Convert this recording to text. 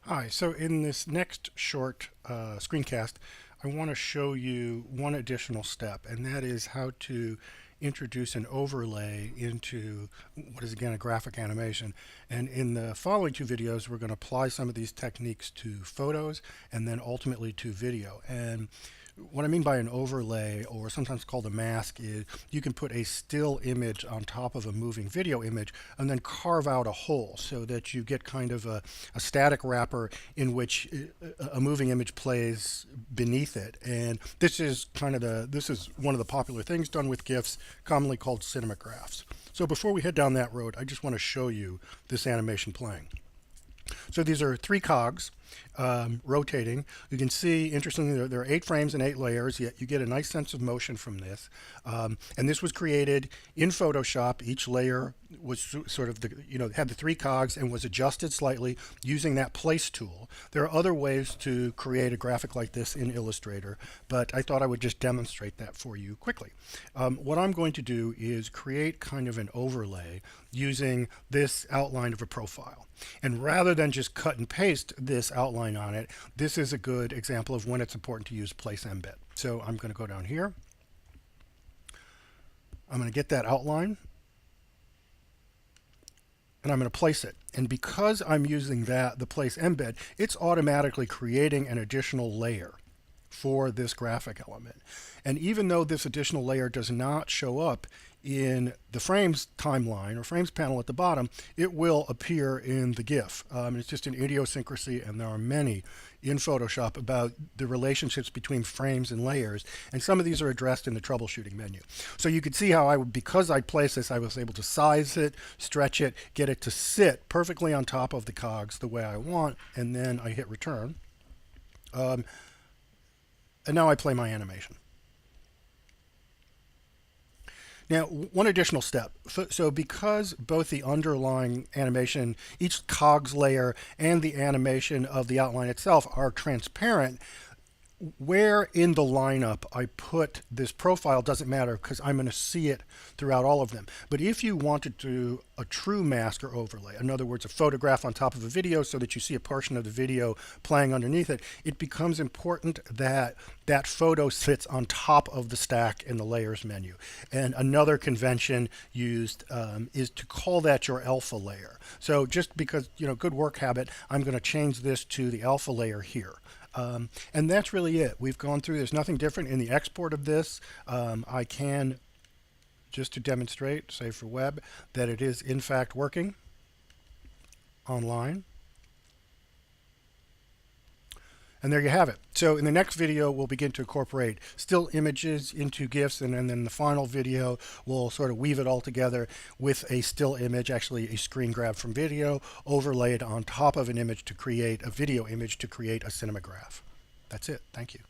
Hi, so in this next short screencast, I want to show you one additional step, and that is how to introduce an overlay into what is again a graphic animation. And in the following two videos, we're going to apply some of these techniques to photos and then ultimately to video. And what I mean by an overlay, or sometimes called a mask, is you can put a still image on top of a moving video image and then carve out a hole so that you get kind of a static wrapper in which a moving image plays beneath it. And this is one of the popular things done with GIFs, commonly called cinemagraphs. So before we head down that road, I just want to show you this animation playing. So these are three cogs rotating. You can see, interestingly, there are 8 frames and 8 layers, yet you get a nice sense of motion from this. And this was created in Photoshop. Each layer was sort of had the 3 cogs and was adjusted slightly using that place tool. There are other ways to create a graphic like this in Illustrator, but I thought I would just demonstrate that for you quickly. What I'm going to do is create kind of an overlay using this outline of a profile. And rather than just cut and paste this outline on it, this is a good example of when it's important to use place embed. So I'm going to go down here. I'm going to get that outline and I'm going to place it. And because I'm using the place embed, it's automatically creating an additional layer for this graphic element. And even though this additional layer does not show up in the frames timeline or frames panel at the bottom, it will appear in the GIF. It's just an idiosyncrasy, and there are many in Photoshop about the relationships between frames and layers, and some of these are addressed in the troubleshooting menu. So you could see how because I placed this, I was able to size it, stretch it, get it to sit perfectly on top of the cogs the way I want, and then I hit return. And now I play my animation. Now, one additional step. So because both the underlying animation, each cogs layer, and the animation of the outline itself are transparent, where in the lineup I put this profile doesn't matter because I'm going to see it throughout all of them. But if you wanted to do a true mask or overlay, in other words, a photograph on top of a video so that you see a portion of the video playing underneath it, it becomes important that that photo sits on top of the stack in the layers menu. And another convention used is to call that your alpha layer. So just because, good work habit, I'm going to change this to the alpha layer here. And that's really it. We've gone through, there's nothing different in the export of this. I can, just to demonstrate, say for web, that it is in fact working online. And there you have it. So in the next video, we'll begin to incorporate still images into GIFs, and then the final video, we'll sort of weave it all together with a still image, actually a screen grab from video, overlaid on top of an image to create a video image to create a cinemagraph. That's it. Thank you.